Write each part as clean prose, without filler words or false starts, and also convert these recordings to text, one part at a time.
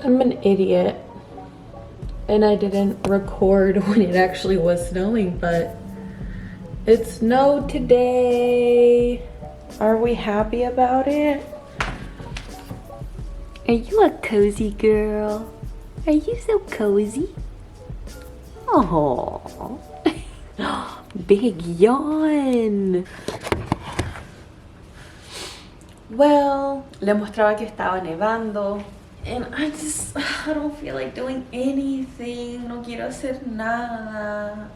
I'm an idiot. And I didn't record when it actually was snowing, but it snowed today. Are we happy about it? Are you a cozy girl? Are you so cozy? Oh, big yawn. Well, le mostraba que estaba nevando. And I don't feel like doing anything. No quiero hacer nada.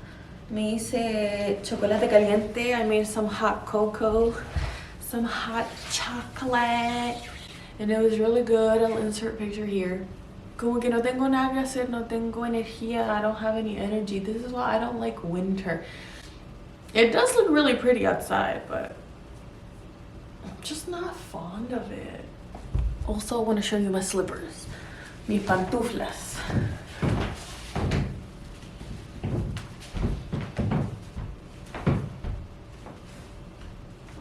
Me hice chocolate caliente. I made some hot cocoa, some hot chocolate. And it was really good. I'll insert a picture here. Como que no tengo nada que hacer, no tengo energía. I don't have any energy. This is why I don't like winter. It does look really pretty outside, but I'm just not fond of it. Also, I want to show you my slippers. Mis pantuflas.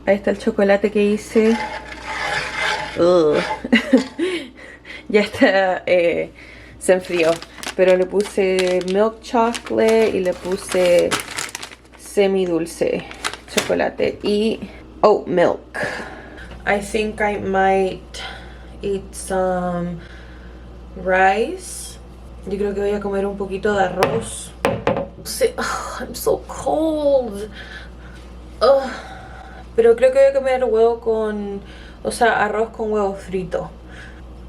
Ahí está el chocolate que hice. Ya está, se enfrió. Pero le puse milk chocolate y le puse semidulce chocolate y oat milk. I think I might eat some rice. Yo creo que voy a comer un poquito de arroz. I'm so cold. Pero creo que voy a comer huevo con, o sea, arroz con huevo frito.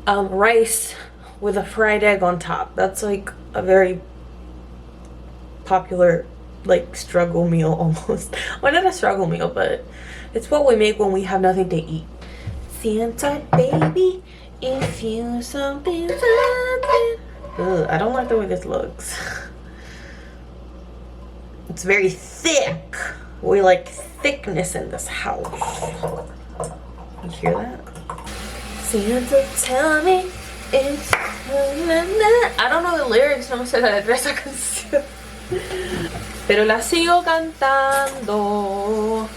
Rice with a fried egg on top. That's like a very popular, like, struggle meal almost. Well, not a struggle meal, but it's what we make when we have nothing to eat. Santa baby, if you something. I don't like the way this looks. It's very thick. We like thickness in this house. You hear that? Santa, tell me it's. I don't know the lyrics, no me sé la letra de esa canción. Pero la sigo cantando.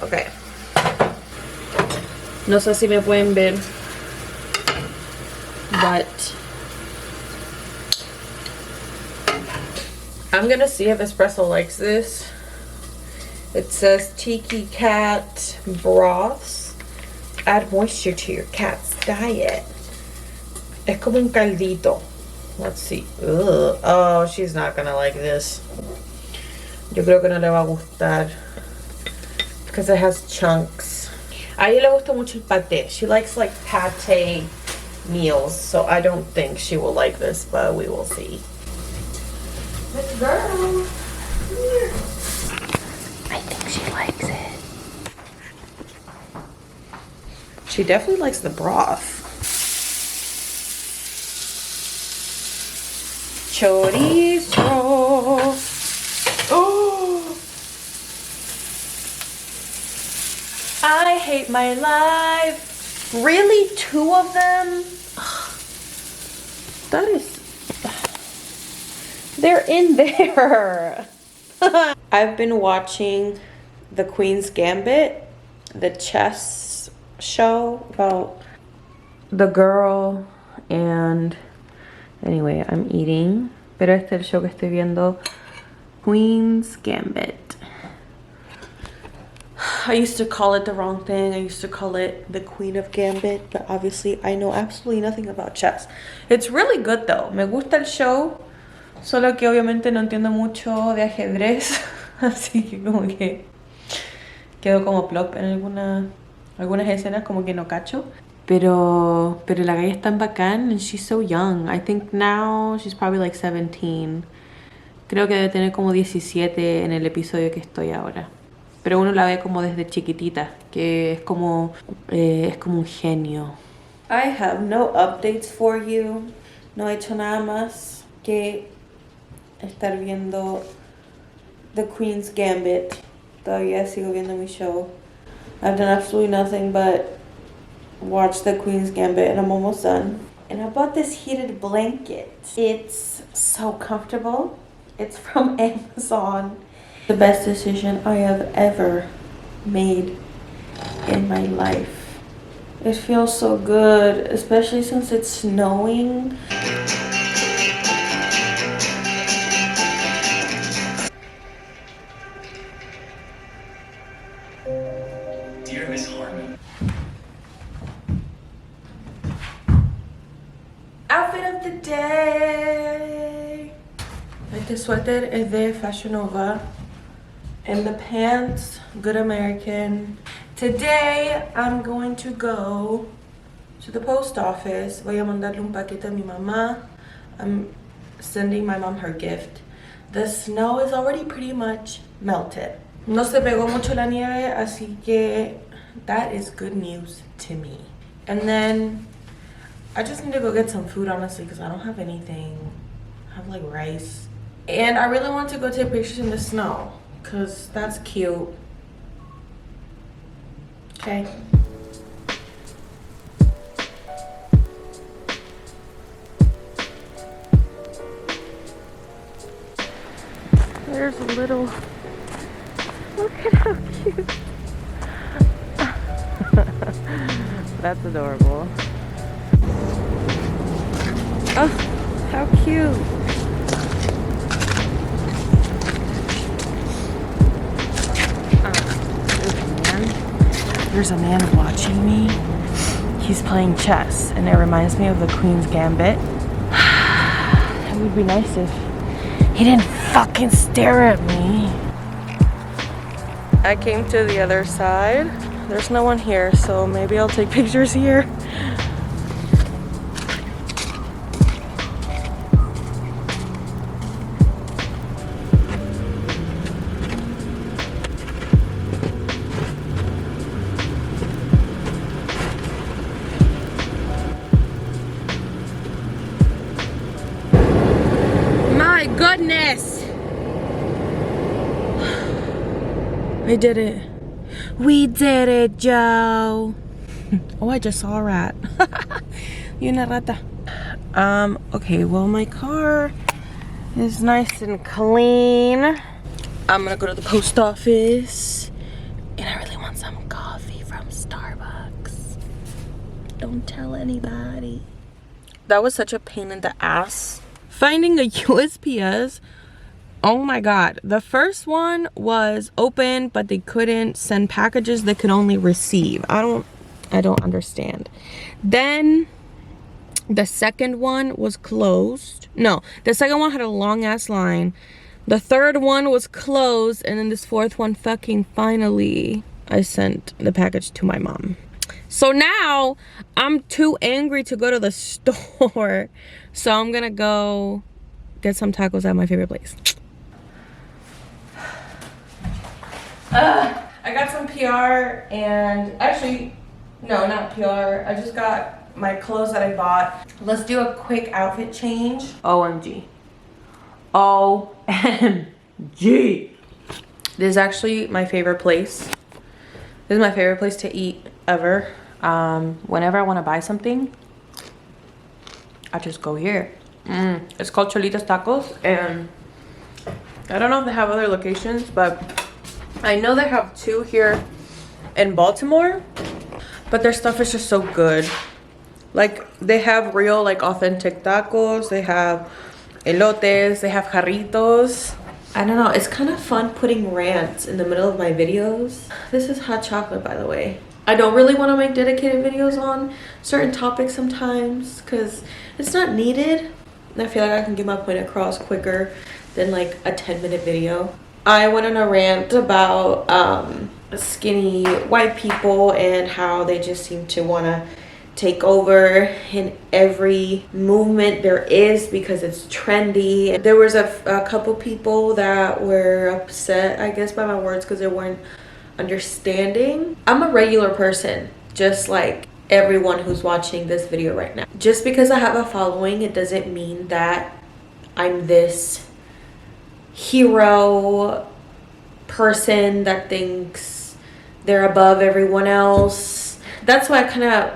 Okay. No sé si me pueden ver, but I'm gonna see if Espresso likes this. It says Tiki Cat broths add moisture to your cat's diet. Es como un caldito. Let's see. Ugh. Oh, she's not gonna like this. Yo creo que no le va a gustar because it has chunks. A ella le gusta mucho el paté. She likes like pate meals, so I don't think she will like this, but we will see. Miss Girl, here. I think she likes it. She definitely likes the broth. Chorizo. Oh, I hate my life. Really? 2 of them? That is... They're in there. I've been watching The Queen's Gambit, the chess show about the girl, and anyway, I'm eating. Pero este es el show que estoy viendo, Queen's Gambit. I used to call it the wrong thing. I used to call it the Queen of Gambit, but obviously I know absolutely nothing about chess. It's really good though. Me gusta el show, solo que obviamente no entiendo mucho de ajedrez, así que como que quedo como plop en algunas escenas, como que no cacho. Pero la galla es tan bacán, and she's so young. I think now she's probably like 17. Creo que debe tener como 17 en el episodio que estoy ahora. Pero uno la ve como desde chiquitita, que es como un genio. I have no updates for you. No he hecho nada más que estar viendo The Queen's Gambit. Todavía sigo viendo mi show. I've done absolutely nothing but watch The Queen's Gambit, and I'm almost done. And I bought this heated blanket. It's so comfortable. It's from Amazon. The best decision I have ever made in my life. It feels so good, especially since it's snowing. Dear Miss Harmon. Outfit of the day. Este suéter es de Fashion Nova. And the pants, Good American. Today, I'm going to go to the post office. Voy a mandarle un paquete a mi mamá. I'm sending my mom her gift. The snow is already pretty much melted. No se pegó mucho la nieve, así que that is good news to me. And then I just need to go get some food, honestly, because I don't have anything. I have like rice. And I really want to go take pictures in the snow, because that's cute. Okay. There's a little, look at how cute. That's adorable. Oh, how cute. There's a man watching me. He's playing chess, and it reminds me of the Queen's Gambit. It would be nice if he didn't fucking stare at me. I came to the other side. There's no one here, so maybe I'll take pictures here. My goodness! I did it. We did it, Joe. Oh, I just saw a rat. You una rata. Okay, well, my car is nice and clean. I'm gonna go to the post office, and I really want some coffee from Starbucks. Don't tell anybody. That was such a pain in the ass. Finding a USPS. Oh my god. The first one was open, but they couldn't send packages. They could only receive. I don't understand. Then the second one was closed. No, the second one had a long ass line. The third one was closed, and then this fourth one fucking finally I sent the package to my mom. So now I'm too angry to go to the store. So I'm gonna go get some tacos at my favorite place. I got some PR, and actually, no, not PR. I just got my clothes that I bought. Let's do a quick outfit change. OMG. OMG. This is actually my favorite place. This is my favorite place to eat ever. Whenever I want to buy something, I just go here. It's called Cholitas Tacos, and I don't know if they have other locations, but I know they have two here in Baltimore, but their stuff is just so good. Like, they have real, like, authentic tacos. They have elotes. They have jarritos. I don't know. It's kind of fun putting rants in the middle of my videos. This is hot chocolate, by the way. I don't really want to make dedicated videos on certain topics sometimes because it's not needed. And I feel like I can get my point across quicker than like a 10-minute video. I went on a rant about skinny white people and how they just seem to want to take over in every movement there is because it's trendy. There was a couple people that were upset, I guess, by my words because they weren't understanding. I'm a regular person, just like everyone who's watching this video right now. Just because I have a following, it doesn't mean that I'm this hero person that thinks they're above everyone else. That's why I kind of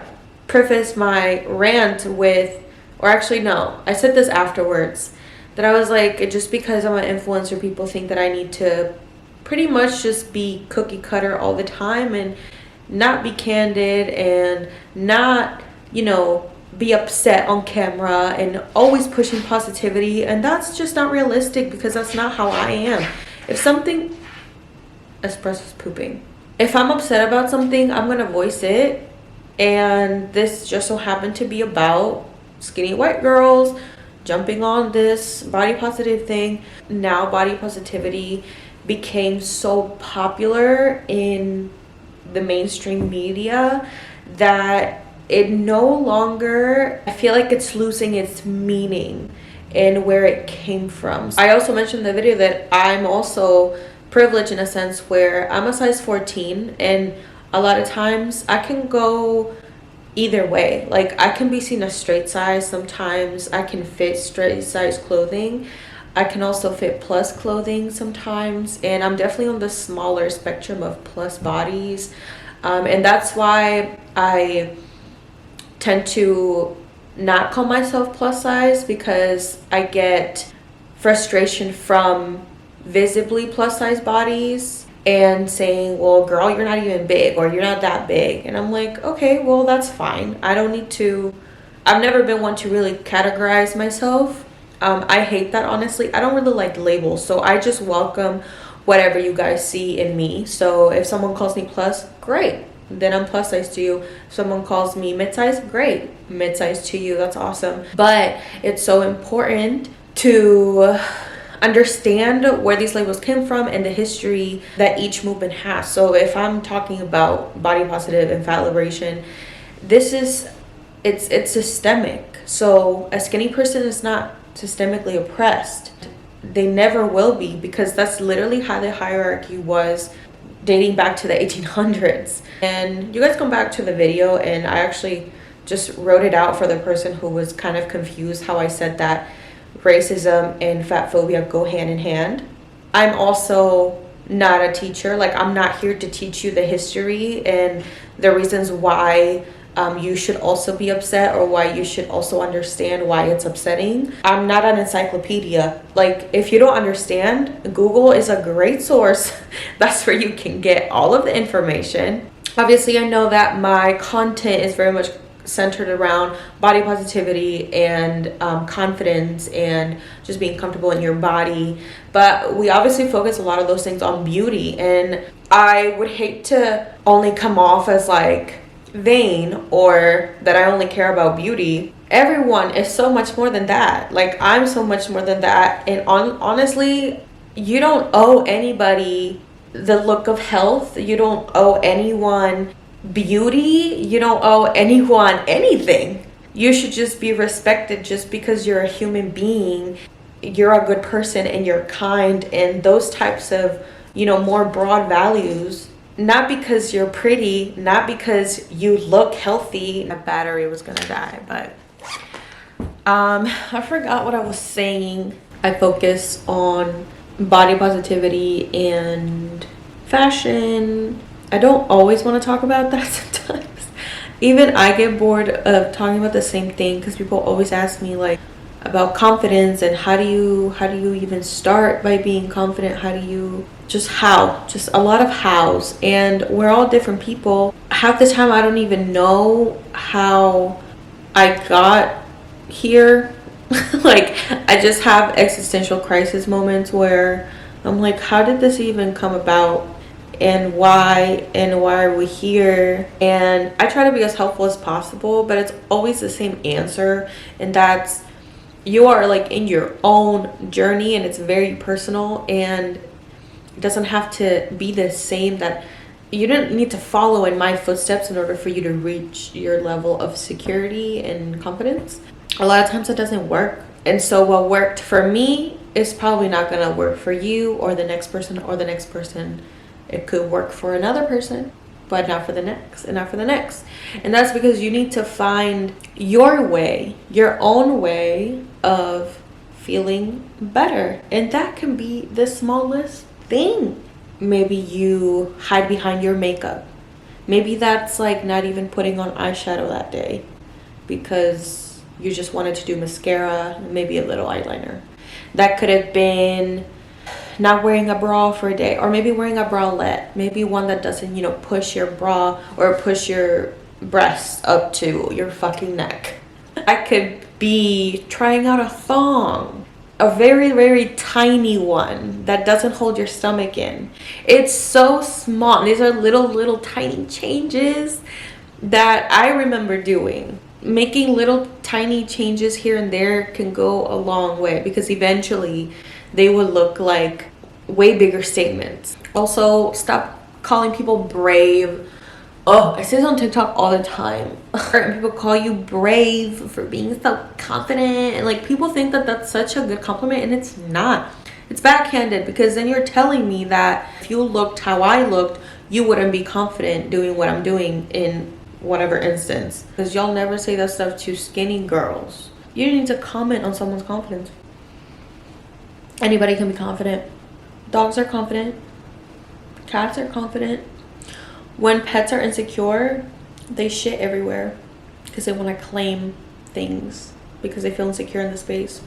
prefaced my rant with, or actually no, I said this afterwards, that I was like, just because I'm an influencer, people think that I need to pretty much just be cookie cutter all the time, and not be candid and not, you know, be upset on camera and always pushing positivity. And that's just not realistic because that's not how I am. If something, Espresso's pooping. If I'm upset about something, I'm gonna voice it. And this just so happened to be about skinny white girls jumping on this body positive thing. Now body positivity became so popular in the mainstream media that it no longer, I feel like it's losing its meaning and where it came from. I also mentioned in the video that I'm also privileged in a sense where I'm a size 14, and a lot of times I can go either way. Like, I can be seen as straight size. Sometimes I can fit straight size clothing. I can also fit plus clothing sometimes, and I'm definitely on the smaller spectrum of plus bodies, and that's why I tend to not call myself plus size, because I get frustration from visibly plus size bodies and saying, well, girl, you're not even big, or you're not that big. And I'm like, okay, well, that's fine. I don't need to, I've never been one to really categorize myself. I hate that, honestly. I don't really like labels, so I just welcome whatever you guys see in me. So if someone calls me plus, great, then I'm plus size to you. If someone calls me mid-size, great, mid-size to you, that's awesome. But it's so important to understand where these labels came from and the history that each movement has. So if I'm talking about body positive and fat liberation, this is, it's systemic. So a skinny person is not systemically oppressed. They never will be, because that's literally how the hierarchy was dating back to the 1800s. And you guys come back to the video, and I actually just wrote it out for the person who was kind of confused how I said that racism and fat phobia go hand in hand. I'm also not a teacher. Like, I'm not here to teach you the history and the reasons why you should also be upset, or why you should also understand why it's upsetting. I'm not an encyclopedia. Like, if you don't understand, Google is a great source. That's where you can get all of the information. Obviously, I know that my content is very much centered around body positivity and confidence and just being comfortable in your body, but we obviously focus a lot of those things on beauty. And I would hate to only come off as like vain, or that I only care about beauty. Everyone is so much more than that. Like, I'm so much more than that. And honestly, you don't owe anybody the look of health. You don't owe anyone beauty. You don't owe anyone anything. You should just be respected just because you're a human being, you're a good person, and you're kind, and those types of, you know, more broad values. Not because you're pretty, not because you look healthy. My battery was gonna die, but I forgot what I was saying. I focus on body positivity and fashion. I don't always want to talk about that sometimes. Even I get bored of talking about the same thing, because people always ask me like about confidence and how do you even start by being confident? How do you just a lot of hows, and we're all different people. Half the time I don't even know how I got here. Like, I just have existential crisis moments where I'm like, how did this even come about, and why are we here? And I try to be as helpful as possible, but it's always the same answer, and that's, you are like in your own journey, and it's very personal, and it doesn't have to be the same. That you don't need to follow in my footsteps in order for you to reach your level of security and confidence. A lot of times it doesn't work, and so what worked for me is probably not gonna work for you or the next person or the next person. It could work for another person, but not for the next, and not for the next. And that's because you need to find your way, your own way of feeling better. And that can be the smallest thing. Maybe you hide behind your makeup. Maybe that's like not even putting on eyeshadow that day because you just wanted to do mascara, maybe a little eyeliner. That could have been not wearing a bra for a day, or maybe wearing a bralette, maybe one that doesn't, you know, push your bra or push your breasts up to your fucking neck. I could be trying out a thong, a very, very tiny one that doesn't hold your stomach in. It's so small. These are little tiny changes that I remember doing. Making little tiny changes here and there can go a long way, because eventually they would look like way bigger statements. Also, stop calling people brave. Oh, I see this on TikTok all the time. People call you brave for being so confident, and like people think that that's such a good compliment, and it's not. It's backhanded, because then you're telling me that if you looked how I looked, you wouldn't be confident doing what I'm doing in whatever instance. Because y'all never say that stuff to skinny girls. You need to comment on someone's confidence. Anybody can be confident. Dogs are confident. Cats are confident. When pets are insecure, they shit everywhere because they want to claim things because they feel insecure in the space.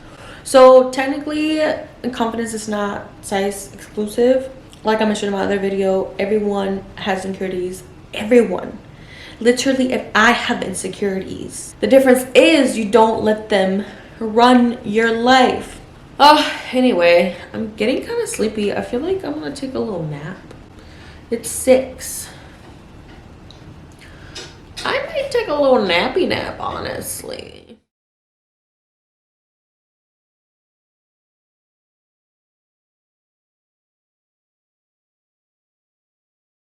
So technically, confidence is not size exclusive. Like I mentioned in my other video, everyone has insecurities. Everyone. Literally, if I have insecurities, the difference is you don't let them run your life. Oh, anyway, I'm getting kind of sleepy. I feel like I'm gonna take a little nap. It's 6. I might take a little nappy nap, honestly.